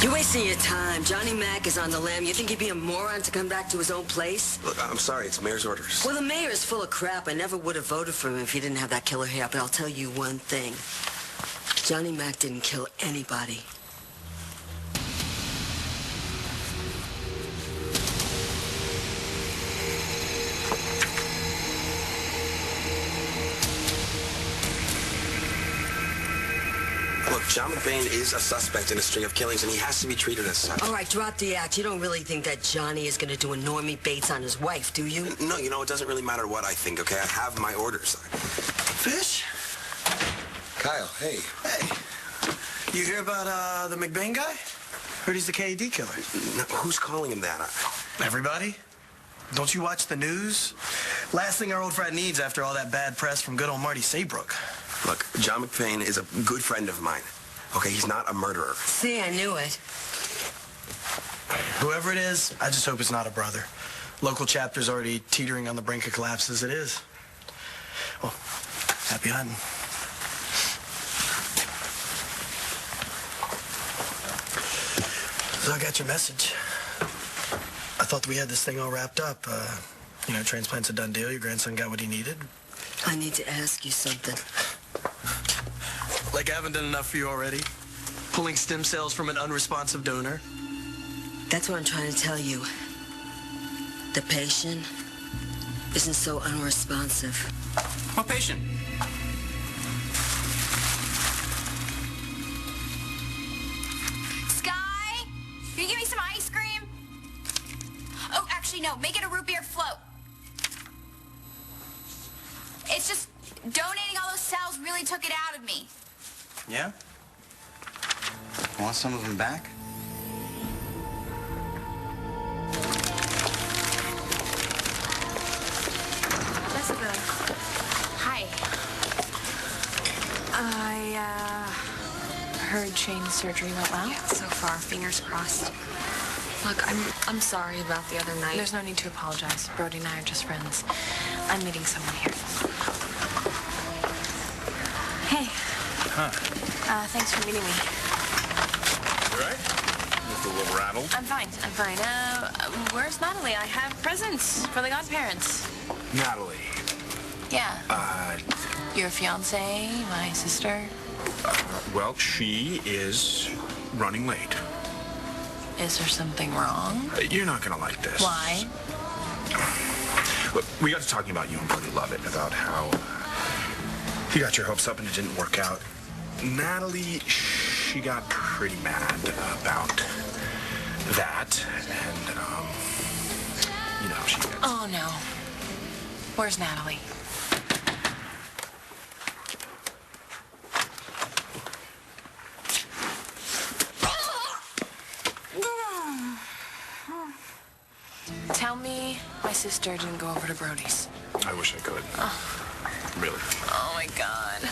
You're wasting your time. Johnny Mac is on the lam. You think he'd be a moron to come back to his own place? Look, I'm sorry. It's mayor's orders. Well, the mayor is full of crap. I never would have voted for him if he didn't have that killer hair. But I'll tell you one thing. Johnny Mac didn't kill anybody. Look, John McBain is a suspect in a string of killings, and he has to be treated as such. All right, drop the act. You don't really think that Johnny is going to do a Normie Bates on his wife, do you? No, you know, it doesn't really matter what I think, okay? I have my orders. Fish? Kyle, hey. Hey. You hear about the McBain guy? Heard he's the KED killer. No, who's calling him that? Everybody? Don't you watch the news? Last thing our old frat needs after all that bad press from good old Marty Saybrook. Look, John McBain is a good friend of mine. Okay, he's not a murderer. See, I knew it. Whoever it is, I just hope it's not a brother. Local chapter's already teetering on the brink of collapse as it is. Well, happy hunting. So I got your message. I thought that we had this thing all wrapped up. You know, transplant's a done deal. Your grandson got what he needed. I need to ask you something. Like I haven't done enough for you already? Pulling stem cells from an unresponsive donor? That's what I'm trying to tell you. The patient isn't so unresponsive. What patient? Sky? Can you give me some ice cream? Oh, actually, no. Make it a root beer float. It's just donating all those cells really took it out of me. Yeah? Want some of them back? Jessica. Hi. I heard Shane's surgery went well. Yeah, so far, fingers crossed. Look, I'm sorry about the other night. There's no need to apologize. Brody and I are just friends. I'm meeting someone here. Hey. Huh. Thanks for meeting me. You right? Just a little rattled. I'm fine. Where's Natalie? I have presents for the godparents. Natalie. Yeah. Your fiance, my sister. Well, she is running late. Is there something wrong? You're not gonna like this. Why? Look, we got to talking about you and Brody Lovett, about how you got your hopes up and it didn't work out. Natalie, she got pretty mad about that, and, you know, she gets... Oh, no. Where's Natalie? Tell me my sister didn't go over to Brody's. I wish I could. Really. Oh, my God.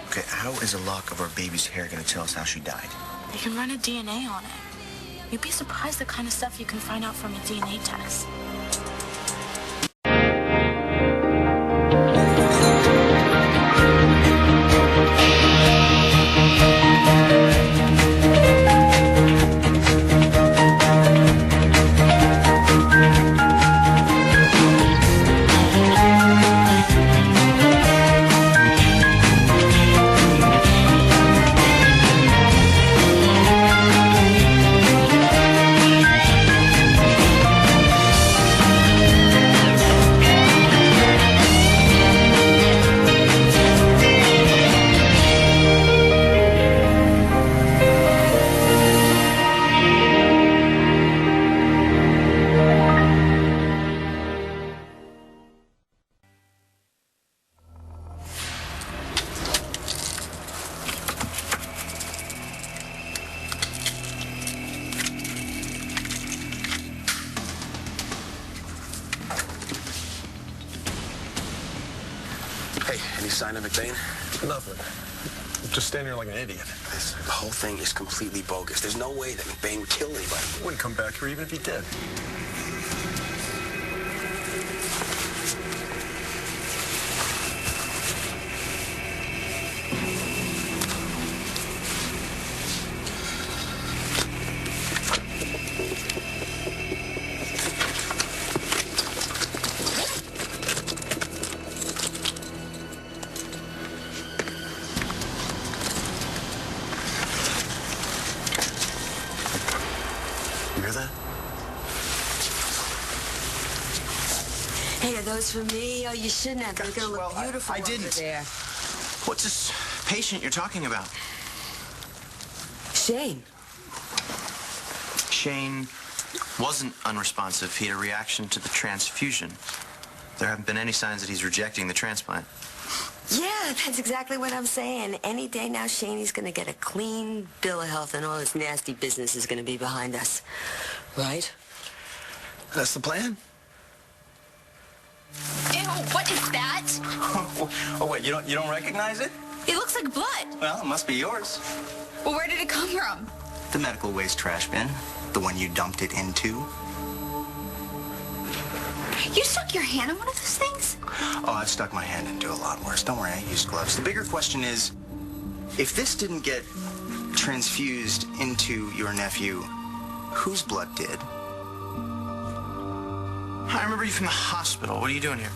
Okay, how is a lock of our baby's hair gonna tell us how she died? You can run a DNA on it. You'd be surprised the kind of stuff you can find out from a DNA test. Hey, any sign of McBain? Nothing. Just standing here like an idiot. The whole thing is completely bogus. There's no way that McBain would kill anybody. Wouldn't come back here even if he did. hear that? Hey, are those for me? Oh, you shouldn't have. They're gonna look beautiful I over didn't. there. What's this patient you're talking about? Shane. Shane wasn't unresponsive. He had a reaction to the transfusion. There haven't been any signs that he's rejecting the transplant. Yeah, that's exactly what I'm saying. Any day now, Shaney's gonna get a clean bill of health and all this nasty business is gonna be behind us. Right? That's the plan. Ew, what is that? Oh, wait, you don't recognize it? It looks like blood. Well, it must be yours. Well, where did it come from? The medical waste trash bin. The one you dumped it into. You stuck your hand in one of those things? Oh, I've stuck my hand into a lot worse. Don't worry, I used gloves. The bigger question is, if this didn't get transfused into your nephew, whose blood did? I remember you from the hospital. What are you doing here?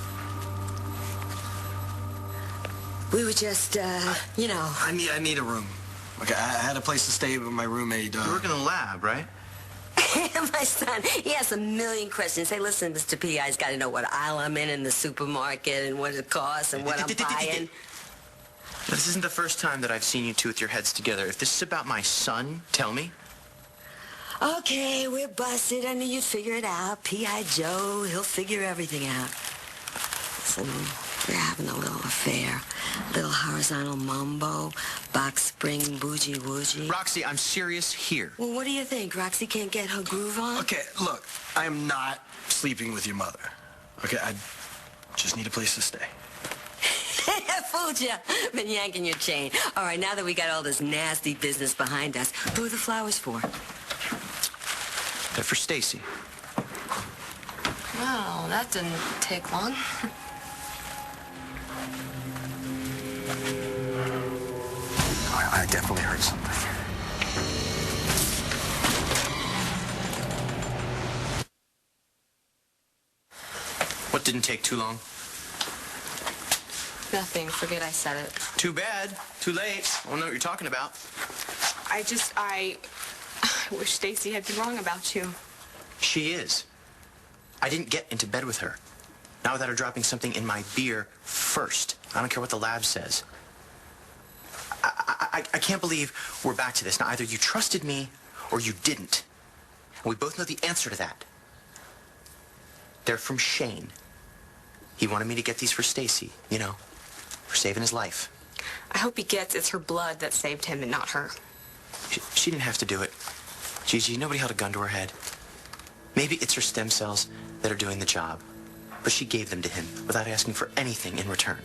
We were just, you know. I need a room. Okay, I had a place to stay with my roommate. You work in the lab, right? My son, he has a million questions. Hey, listen, Mr. P.I.'s got to know what aisle I'm in the supermarket and what it costs and what I'm buying. This isn't the first time that I've seen you two with your heads together. If this is about my son, tell me. Okay, we're busted. I knew you'd figure it out. P.I. Joe, he'll figure everything out. Listen, we're having a little affair. Little horizontal mambo, box spring bougie woogie. Roxy, I'm serious here. Well, what do you think? Roxy can't get her groove on? Okay, look, I am not sleeping with your mother. Okay, I just need a place to stay. Fooled ya. Been yanking your chain. All right, now that we got all this nasty business behind us, who are the flowers for? They're for Stacy. Wow, that didn't take long. I definitely heard something. What didn't take too long? Nothing. Forget I said it. Too bad. Too late. I don't know what you're talking about. I wish Stacy had been wrong about you. She is. I didn't get into bed with her. Not without her dropping something in my beer first. I don't care what the lab says. I can't believe we're back to this. Now, either you trusted me or you didn't. And we both know the answer to that. They're from Shane. He wanted me to get these for Stacy, you know, for saving his life. I hope he gets it's her blood that saved him and not her. She didn't have to do it. Gigi, nobody held a gun to her head. Maybe it's her stem cells that are doing the job. But she gave them to him without asking for anything in return.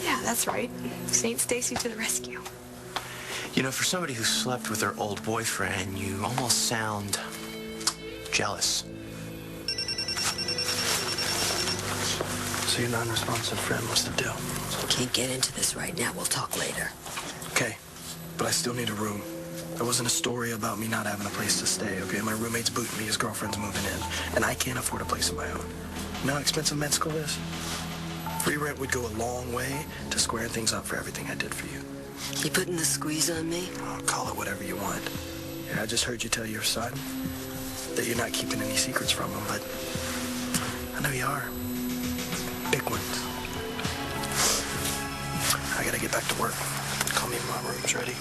Yeah, that's right. Saint Stacy to the rescue. You know, for somebody who slept with her old boyfriend, you almost sound jealous. So your non-responsive friend, what's the deal? Can't get into this right now. We'll talk later. Okay, but I still need a room. There wasn't a story about me not having a place to stay, okay? My roommate's booting me, his girlfriend's moving in, and I can't afford a place of my own. You know how expensive med school is? Free rent would go a long way to squaring things up for everything I did for you. You putting the squeeze on me? Oh, call it whatever you want. Yeah, I just heard you tell your son that you're not keeping any secrets from him, but I know you are. Big ones. I gotta get back to work. Call me when my room's ready.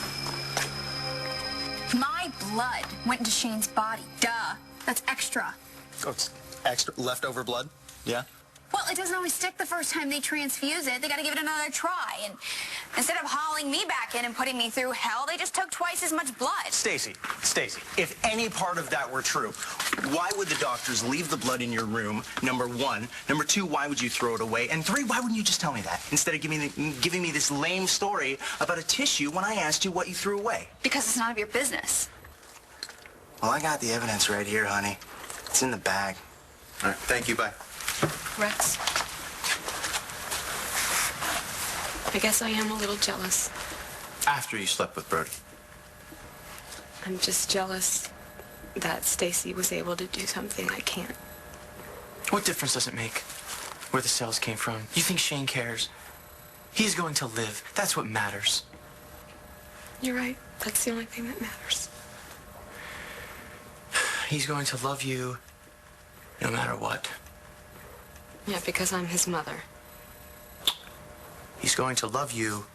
My blood went into Shane's body. Duh. That's extra. Oh, it's extra leftover blood? Yeah? Well, it doesn't always stick the first time they transfuse it. They gotta give it another try. And instead of hauling me back in and putting me through hell, they just took twice as much blood. Stacy, if any part of that were true, why would the doctors leave the blood in your room, number one? Number two, why would you throw it away? And three, why wouldn't you just tell me that instead of giving me this lame story about a tissue when I asked you what you threw away? Because it's none of your business. Well, I got the evidence right here, honey. It's in the bag. All right, thank you. Bye. Rex. I guess I am a little jealous. After you slept with Brody. I'm just jealous that Stacy was able to do something I can't. What difference does it make where the cells came from? You think Shane cares? He's going to live. That's what matters. You're right. That's the only thing that matters. He's going to love you no matter what. Yeah, because I'm his mother. He's going to love you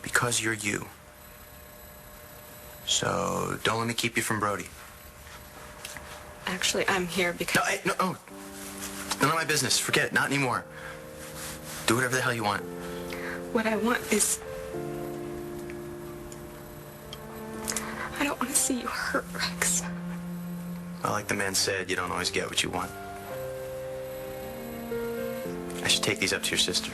because you're you. So don't let me keep you from Brody. Actually, I'm here because... No. None of my business. Forget it. Not anymore. Do whatever the hell you want. What I want is... I don't want to see you hurt, Rex. Well, like the man said, you don't always get what you want. I should take these up to your sister.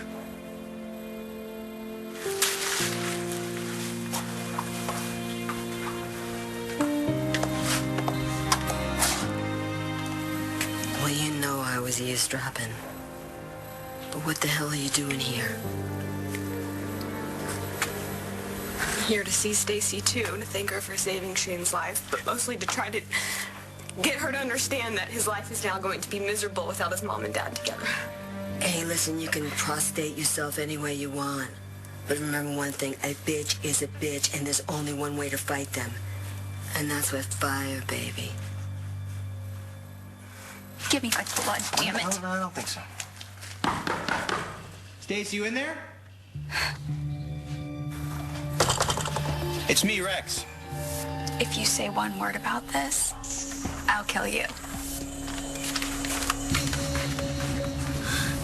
Well, you know I was eavesdropping. But what the hell are you doing here? I'm here to see Stacy, too, to thank her for saving Shane's life, but mostly to try to get her to understand that his life is now going to be miserable without his mom and dad together. Hey, listen, you can prostate yourself any way you want. But remember one thing, a bitch is a bitch, and there's only one way to fight them. And that's with fire, baby. Give me my blood, damn it. No, I don't think so. Stacy, you in there? It's me, Rex. If you say one word about this, I'll kill you.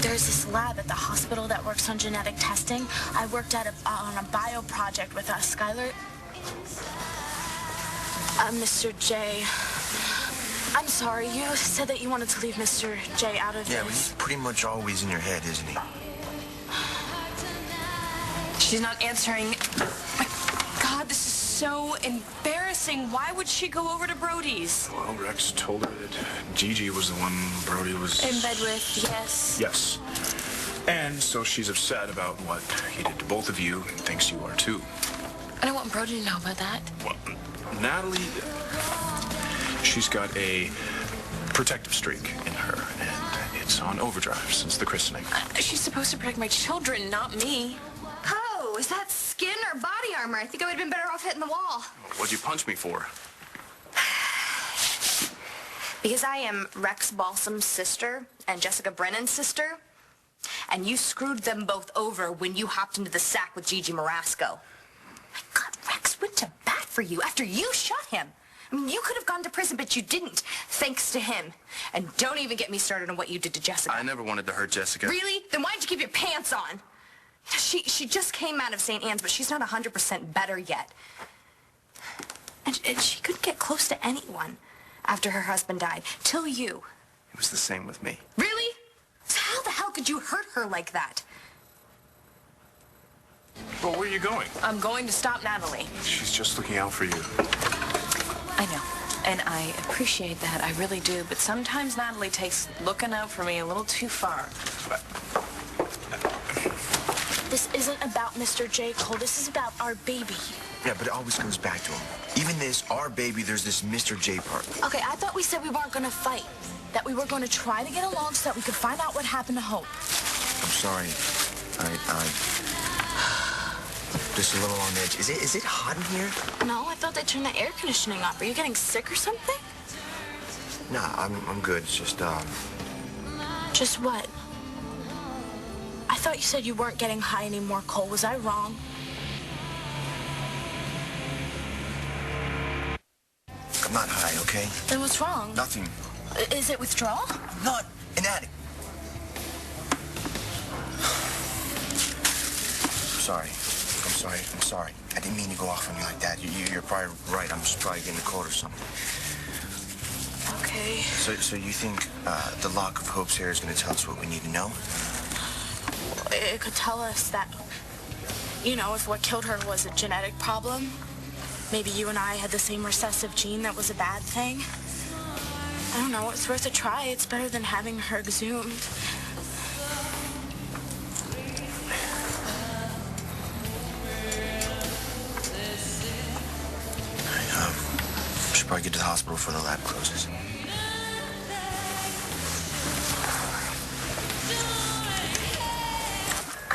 There's this lab at the hospital that works on genetic testing. I worked on a bio project with Skylar. Mr. J. I'm sorry, you said that you wanted to leave Mr. J out of Yeah, but this. he's pretty much always in your head, isn't he? She's not answering. My God, this is so embarrassing. Why would she go over to Brody's? Well, Rex told her that Gigi was the one Brody was... In bed with, yes. Yes. And so she's upset about what he did to both of you and thinks you are too. I don't want Brody to know about that. Well, Natalie, she's got a protective streak in her, and it's on overdrive since the christening. She's supposed to protect my children, not me. Oh, is that skin or body armor? I think I would have been better off hitting the wall. What'd you punch me for? Because I am Rex Balsam's sister and Jessica Brennan's sister. And you screwed them both over when you hopped into the sack with Gigi Marasco. My God, Rex went to bat for you after you shot him. I mean, you could have gone to prison, but you didn't, thanks to him. And don't even get me started on what you did to Jessica. I never wanted to hurt Jessica. Really? Then why'd you keep your pants on? She just came out of St. Anne's, but she's not 100% better yet. And she couldn't get close to anyone after her husband died, till you. It was the same with me. Really? So how the hell could you hurt her like that? Well, where are you going? I'm going to stop Natalie. She's just looking out for you. I know, and I appreciate that, I really do, but sometimes Natalie takes looking out for me a little too far. This isn't about Mr. J. Cole. This is about our baby. Yeah, but it always comes back to him. Even this, our baby, there's this Mr. J part. Okay, I thought we said we weren't going to fight. That we were going to try to get along so that we could find out what happened to Hope. I'm sorry. I'm just a little on edge. Is it hot in here? No, I thought they turned the air conditioning off. Are you getting sick or something? Nah, I'm good. It's just, Just what? I thought you said you weren't getting high anymore, Cole. Was I wrong? I'm not high, okay? Then what's wrong? Nothing. Is it withdrawal? I'm not an addict. I'm sorry. I didn't mean to go off on you like that. You're probably right. I'm just probably getting a cold or something. Okay. So you think the lock of Hope's hair is going to tell us what we need to know? It could tell us that, you know, if what killed her was a genetic problem, maybe you and I had the same recessive gene that was a bad thing. I don't know, it's worth a try. It's better than having her exhumed. I should probably get to the hospital before the lab closes.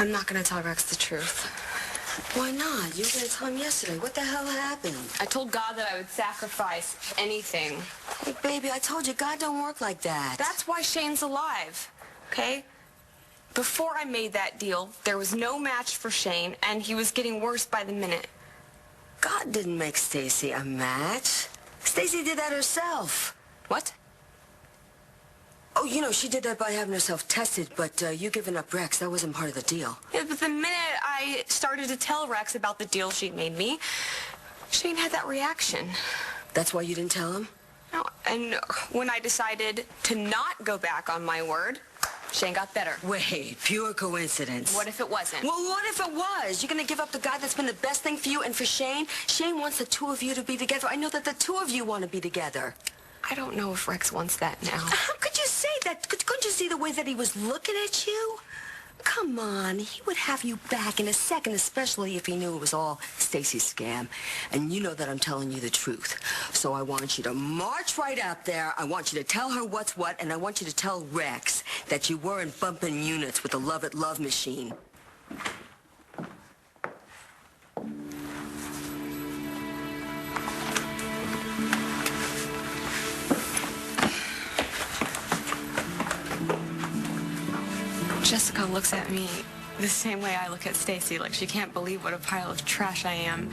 I'm not going to tell Rex the truth. Why not? You were going to tell him yesterday. What the hell happened? I told God that I would sacrifice anything. Hey, baby, I told you, God don't work like that. That's why Shane's alive, okay? Before I made that deal, there was no match for Shane, and he was getting worse by the minute. God didn't make Stacy a match. Stacy did that herself. What? Oh, you know, she did that by having herself tested, but you giving up Rex, that wasn't part of the deal. Yeah, but the minute I started to tell Rex about the deal she'd made me, Shane had that reaction. That's why you didn't tell him? No, and when I decided to not go back on my word, Shane got better. Wait, pure coincidence. What if it wasn't? Well, what if it was? You're gonna give up the guy that's been the best thing for you and for Shane? Shane wants the two of you to be together. I know that the two of you want to be together. I don't know if Rex wants that now. How could you say that? Couldn't you see the way that he was looking at you? Come on, he would have you back in a second, especially if he knew it was all Stacy's scam. And you know that I'm telling you the truth. So I want you to march right out there. I want you to tell her what's what, and I want you to tell Rex that you weren't bumping units with the Love It Love machine. Jessica looks at me the same way I look at Stacy, like she can't believe what a pile of trash I am.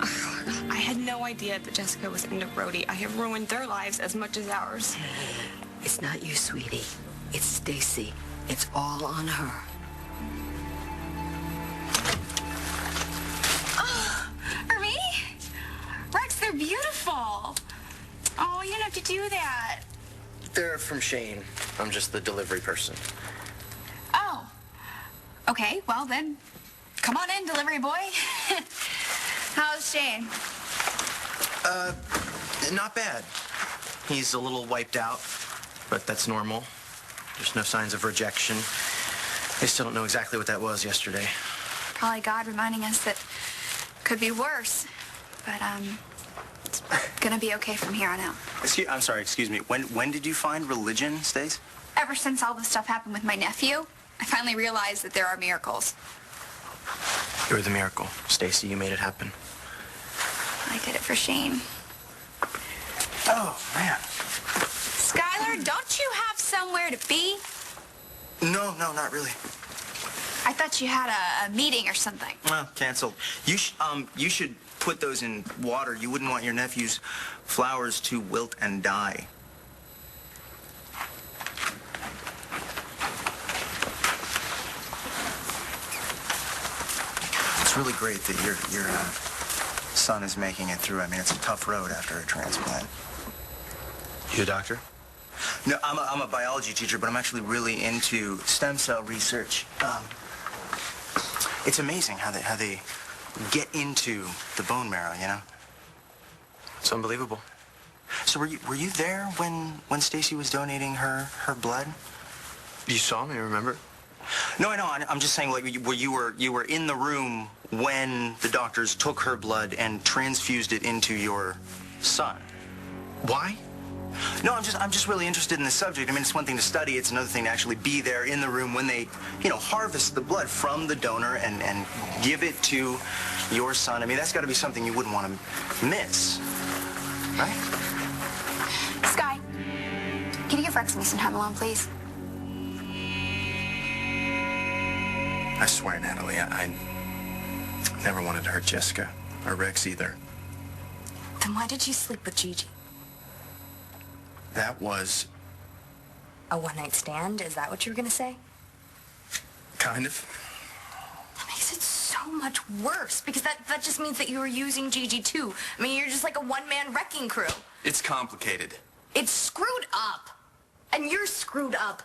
I had no idea that Jessica was into Brody. I have ruined their lives as much as ours. Hey, it's not you, sweetie. It's Stacy. It's all on her. Oh, Ermi? Rex, they're beautiful. Oh, you didn't have to do that. They're from Shane. I'm just the delivery person. Oh. Okay, well then, come on in, delivery boy. How's Shane? Not bad. He's a little wiped out, but that's normal. There's no signs of rejection. They still don't know exactly what that was yesterday. Probably God reminding us that could be worse. But, it's gonna be okay from here on out. I'm sorry, excuse me. When did you find religion, Stace? Ever since all this stuff happened with my nephew, I finally realized that there are miracles. You're the miracle. Stacy, you made it happen. I did it for Shane. Oh, man. Skylar, don't you have somewhere to be? No, not really. I thought you had a meeting or something. Well, canceled. You should put those in water. You wouldn't want your nephew's flowers to wilt and die. It's really great that your son is making it through. I mean, it's a tough road after a transplant. You a doctor? No, I'm a biology teacher, but I'm actually really into stem cell research. It's amazing how they get into the bone marrow, you know? It's unbelievable. So were you there when Stacy was donating her blood? You saw me, remember? No, I know. I'm just saying, like, you were in the room when the doctors took her blood and transfused it into your son. Why? No, I'm just really interested in the subject. I mean, it's one thing to study, it's another thing to actually be there in the room when they, harvest the blood from the donor and give it to your son. I mean, that's got to be something you wouldn't want to miss, right? Sky, can you give Rex and me some time alone, please? I swear, Natalie, I never wanted to hurt Jessica or Rex either. Then why did you sleep with Gigi? That was A one-night stand? Is that what you were gonna say? kind of. That makes it so much worse, because that just means that you were using Gigi too. I mean, you're just like a one-man wrecking crew. It's complicated. It's screwed up. And you're screwed up.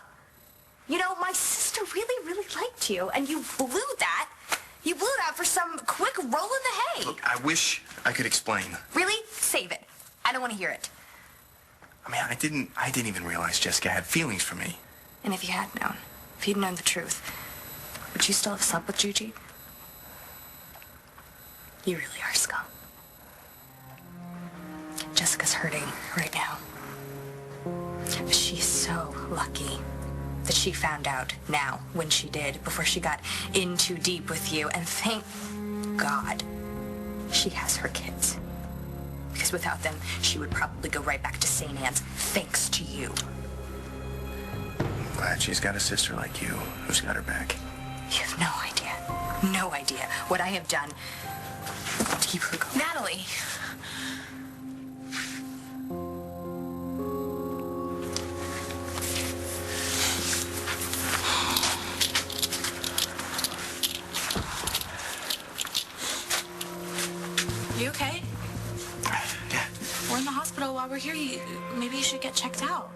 You know, my sister really, really liked you, and you blew that. You blew that for some quick roll in the hay. Look, I wish I could explain. Really? Save it. I don't want to hear it. I mean, I didn't even realize Jessica had feelings for me. And if you had known, if you'd known the truth, would you still have slept with Gigi? You really are scum. Jessica's hurting right now. She's so lucky that she found out now when she did, before she got in too deep with you. And thank God she has her kids. Because without them, she would probably go right back to St. Anne's, thanks to you. Glad she's got a sister like you who's got her back. You have no idea what I have done to keep her going. Natalie. You okay? Yeah. We're in the hospital. While we're here, maybe you should get checked out.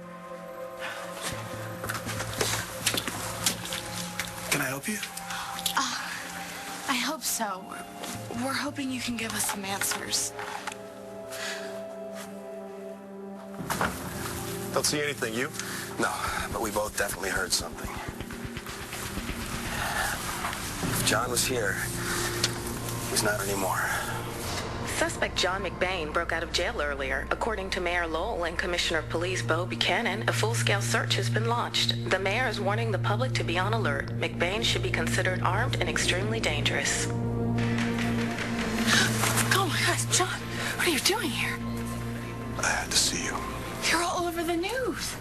Can I help you? I hope so. We're hoping you can give us some answers. Don't see anything, you? No, but we both definitely heard something. If John was here, he's not anymore. Suspect John McBain broke out of jail earlier. According to Mayor Lowell and Commissioner of Police Bo Buchanan, a full-scale search has been launched. The mayor is warning the public to be on alert. McBain should be considered armed and extremely dangerous. Oh my gosh, John, what are you doing here? I had to see you. You're all over the news.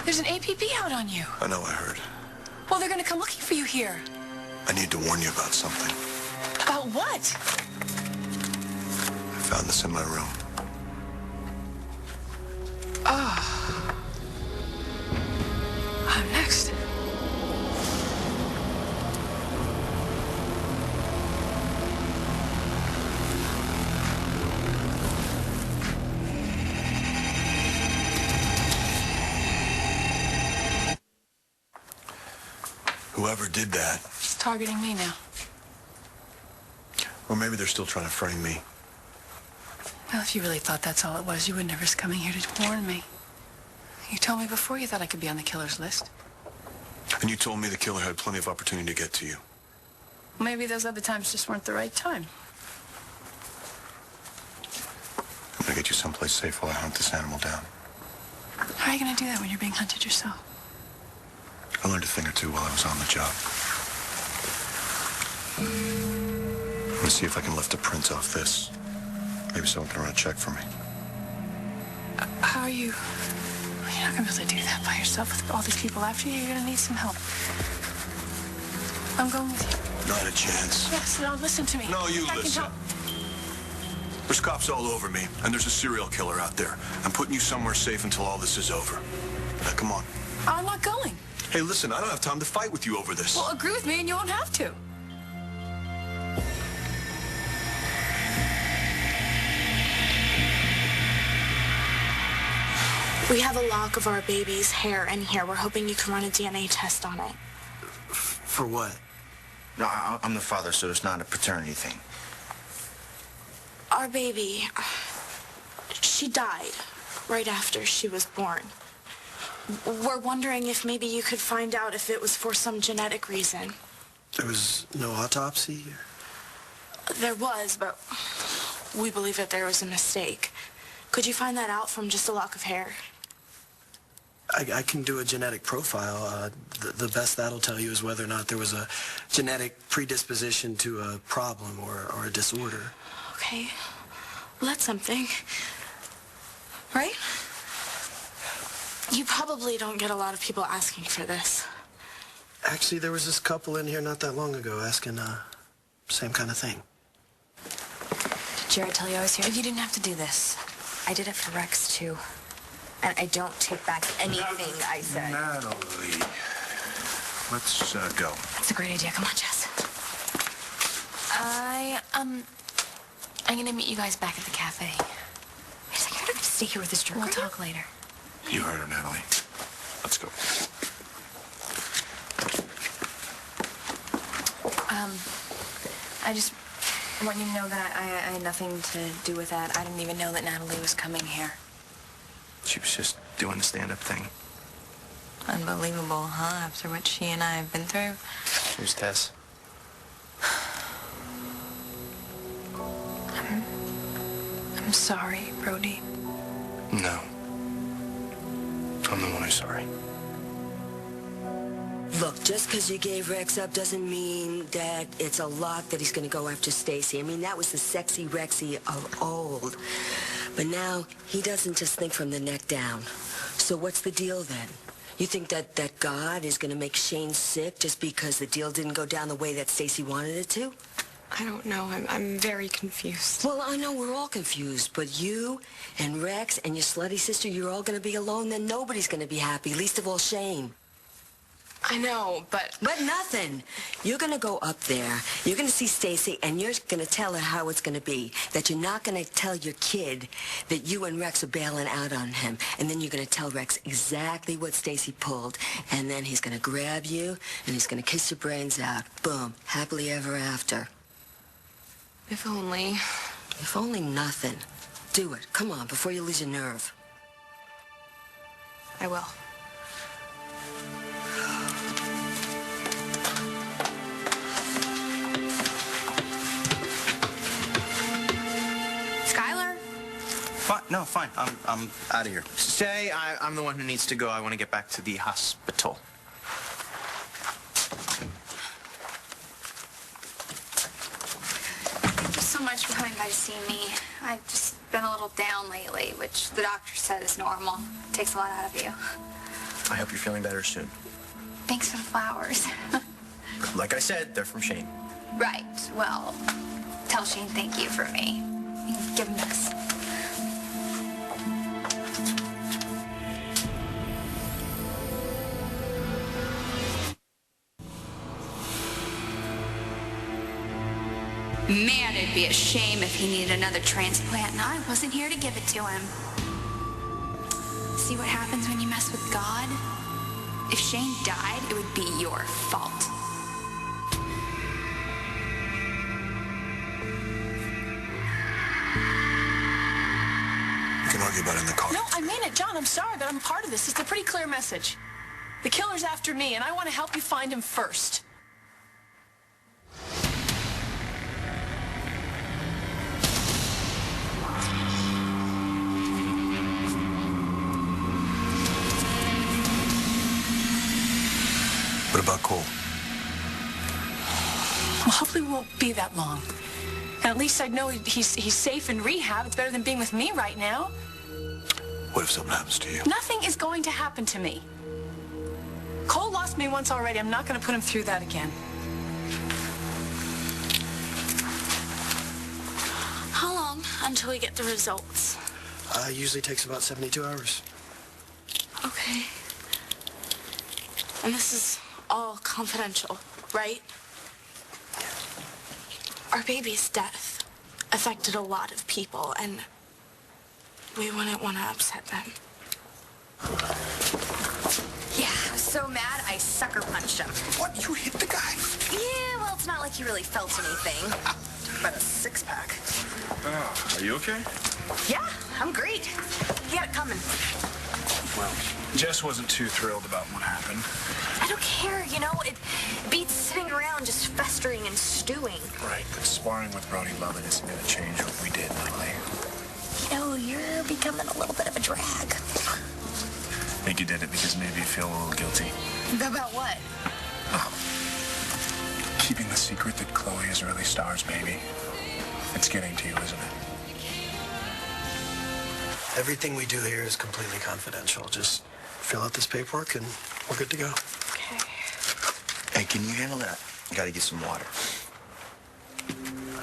There's an APB out on you. I know I heard. Well, they're gonna come looking for you here. I need to warn you about something. About what? I found this in my room. Oh. I'm next. Whoever did that, She's targeting me now. or maybe they're still trying to frame me. Well, if you really thought that's all it was, you wouldn't have risked coming here to warn me. You told me before you thought I could be on the killer's list. And you told me the killer had plenty of opportunity to get to you. Maybe those other times just weren't the right time. I'm gonna get you someplace safe while I hunt this animal down. How are you going to do that when you're being hunted yourself? I learned a thing or two while I was on the job. I'm gonna see if I can lift a print off this. Maybe someone can run a check for me. How are you? You're not going to be able to do that by yourself with all these people after you. You're going to need some help. I'm going with you. Not a chance. Yes, no, listen to me. No, you I can listen. help. There's cops all over me, and there's a serial killer out there. I'm putting you somewhere safe until all this is over. Now, come on. I'm not going. Hey, listen, I don't have time to fight with you over this. Well, agree with me and you won't have to. We have a lock of our baby's hair in here. We're hoping you can run a DNA test on it. For what? No, I'm the father, so it's not a paternity thing. Our baby, she died right after she was born. We're wondering if maybe you could find out if it was for some genetic reason. There was no autopsy? There was, but we believe that there was a mistake. Could you find that out from just a lock of hair? I can do a genetic profile. The best that'll tell you is whether or not there was a genetic predisposition to a problem or a disorder. Okay. Well, that's something. Right? You probably don't get a lot of people asking for this. Actually, there was this couple in here not that long ago asking same kind of thing. Did Jared tell you I was here? You didn't have to do this. I did it for Rex, too. And I don't take back anything I said. Natalie, let's go. That's a great idea. Come on, Jess. I'm gonna meet you guys back at the cafe. Wait a second. You're not going to stay here with this jerk. We'll talk later. You heard her, Natalie. Let's go. I just want you to know that I had nothing to do with that. I didn't even know that Natalie was coming here. She was just doing the stand-up thing. Unbelievable, huh? After what she and I have been through. Who's Tess? I'm sorry, Brody. No. I'm the one who's sorry. Look, just because you gave Rex up doesn't mean that it's a lock that he's going to go after Stacy. I mean, that was the sexy Rexy of old. But now, he doesn't just think from the neck down. So what's the deal then? You think that God is going to make Shane sick just because the deal didn't go down the way that Stacy wanted it to? I don't know. I'm very confused. Well, I know we're all confused, but you and Rex and your slutty sister, you're all going to be alone, then nobody's going to be happy, least of all Shane. I know, but... But nothing. You're going to go up there, you're going to see Stacy, and you're going to tell her how it's going to be. That you're not going to tell your kid that you and Rex are bailing out on him. And then you're going to tell Rex exactly what Stacy pulled. And then he's going to grab you, and he's going to kiss your brains out. Boom. Happily ever after. If only. If only nothing. Do it. Come on, before you lose your nerve. I will. No, fine. I'm out of here. Stay. I'm the one who needs to go. I want to get back to the hospital. Thank you so much for coming by to see me. I've just been a little down lately, which the doctor said is normal. It takes a lot out of you. I hope you're feeling better soon. Thanks for the flowers. Like I said, they're from Shane. Right. Well, tell Shane thank you for me. You can give him this. Man, it'd be a shame if he needed another transplant, and I wasn't here to give it to him. See what happens when you mess with God? If Shane died, it would be your fault. You can argue about it in the car. No, I mean it, John. I'm sorry, but I'm part of this. It's a pretty clear message. The killer's after me, and I want to help you find him first. What about Cole? Well, hopefully it won't be that long. And at least I'd know he's safe in rehab. It's better than being with me right now. What if something happens to you? Nothing is going to happen to me. Cole lost me once already. I'm not going to put him through that again. How long until we get the results? Usually takes about 72 hours. Okay. And this is all confidential, right? Our baby's death affected a lot of people, and we wouldn't want to upset them. Yeah, I was so mad I sucker punched him. What? You hit the guy? Yeah, well, it's not like he really felt anything. But a six-pack. Oh, are you okay? Yeah, I'm great. He had it coming. Well, Jess wasn't too thrilled about what happened. I don't care, you know? It beats sitting around just festering and stewing. Right, but sparring with Brody Lovett isn't going to change what we did lately. You know, you're becoming a little bit of a drag. Think you did it because maybe you feel a little guilty. About what? Oh. Keeping the secret that Chloe is really Star's baby. It's getting to you, isn't it? Everything we do here is completely confidential. Just fill out this paperwork and we're good to go. Okay. Hey, can you handle that? I gotta get some water.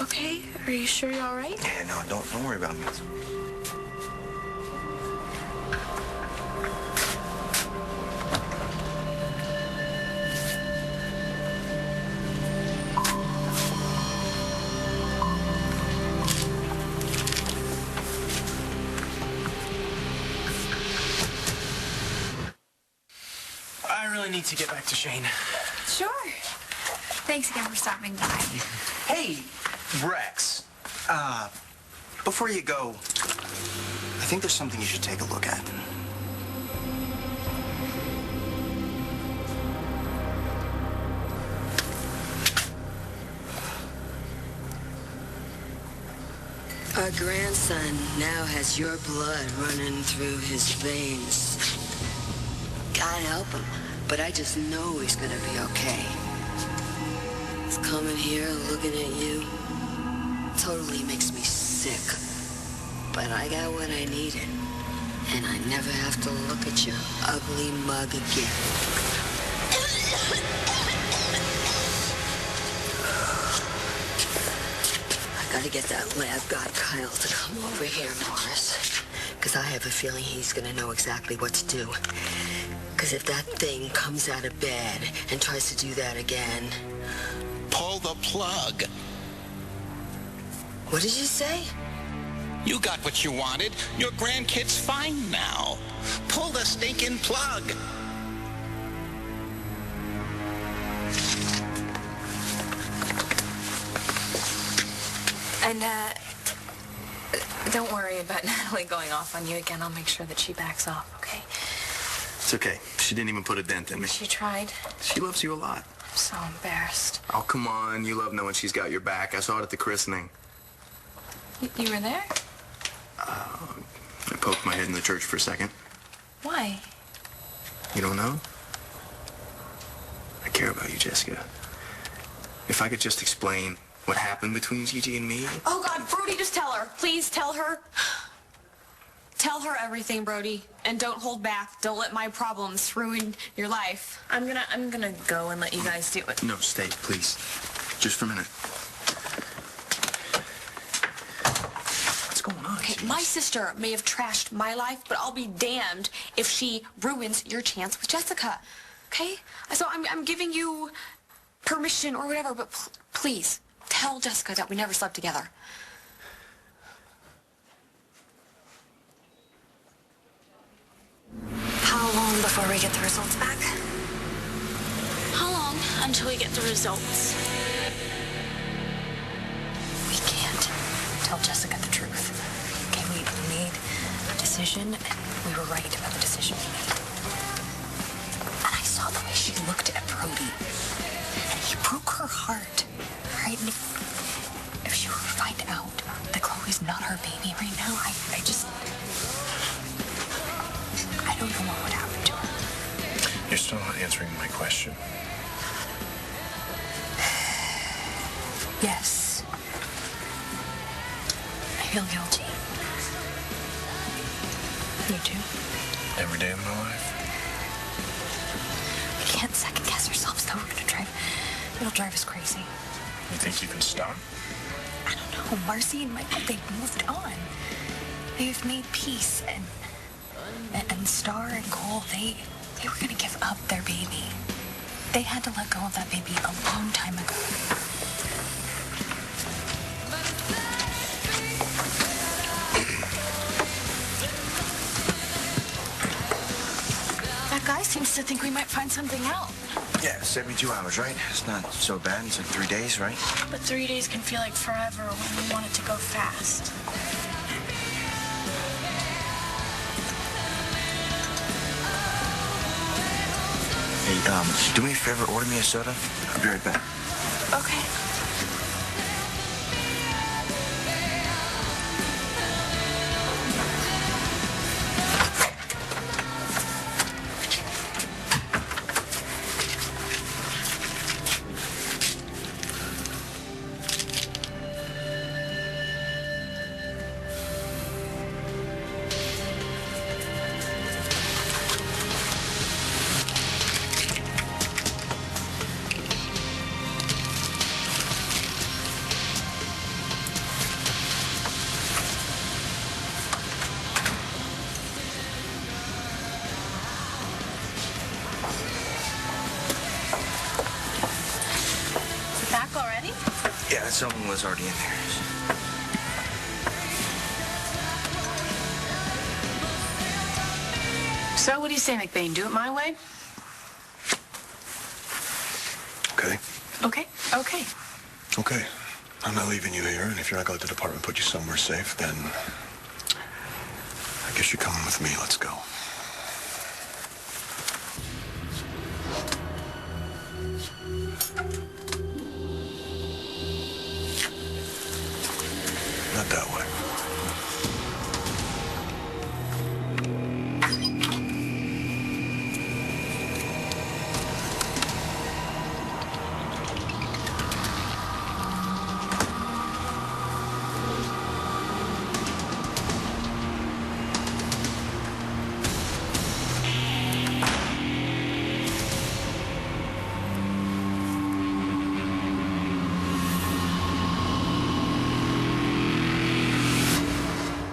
Okay, are you sure you're all right? Yeah, no, don't worry about me. I really need to get back to Shane. Sure. Thanks again for stopping by. Hey, Rex. Before you go, I think there's something you should take a look at. Our grandson now has your blood running through his veins. God help him. but I just know he's gonna be okay. He's coming here, looking at you. Totally makes me sick. But I got what I needed, and I never have to look at your ugly mug again. I gotta get that lab guy Kyle to come over here, Morris. Because I have a feeling he's gonna know exactly what to do. Because if that thing comes out of bed and tries to do that again... Pull the plug. What did you say? You got what you wanted. Your grandkid's fine now. Pull the stinking plug. And, don't worry about Natalie going off on you again. I'll make sure that she backs off, okay? It's okay. She didn't even put a dent in me. She tried. She loves you a lot. I'm so embarrassed. Oh, come on. You love knowing she's got your back. I saw it at the christening. You were there? I poked my head in the church for a second. Why? You don't know? I care about you, Jessica. If I could just explain what happened between Gigi and me. Oh, God, Brody, just tell her. Please tell her. Tell her everything, Brody. And don't hold back. Don't let my problems ruin your life. I'm gonna go and let you guys do it. No, stay, please. Just for a minute. What's going on? Okay, my sister may have trashed my life, but I'll be damned if she ruins your chance with Jessica. Okay? So I'm giving you permission or whatever, but please tell Jessica that we never slept together. How long before we get the results back? How long until we get the results? We can't tell Jessica the truth. Okay, we made a decision, and we were right about the decision we made. And I saw the way she looked at Brody, and he broke her heart, right? And if she were to find out that Chloe's not her baby right now, I don't know what would happen to her. You're still not answering my question. Yes. I feel guilty. You too? Every day of my life. We can't second guess ourselves, though. It'll drive us crazy. You think you can stop? I don't know. Marcy and Michael, they've moved on. They've made peace, and Star and Cole, they were gonna give up their baby. They had to let go of that baby a long time ago. That guy seems to think we might find something out. Yeah, 72 hours, right? It's not so bad. It's like 3 days, right? But 3 days can feel like forever when we want it to go fast. Hey, do me a favor, order me a soda. I'll be right back. Okay. Yeah, someone was already in there. So what do you say, McBain? Do it my way? Okay. Okay. Okay. Okay. I'm not leaving you here, and if you're not going to let the department put you somewhere safe, then I guess you're coming with me. Let's go. Not that way.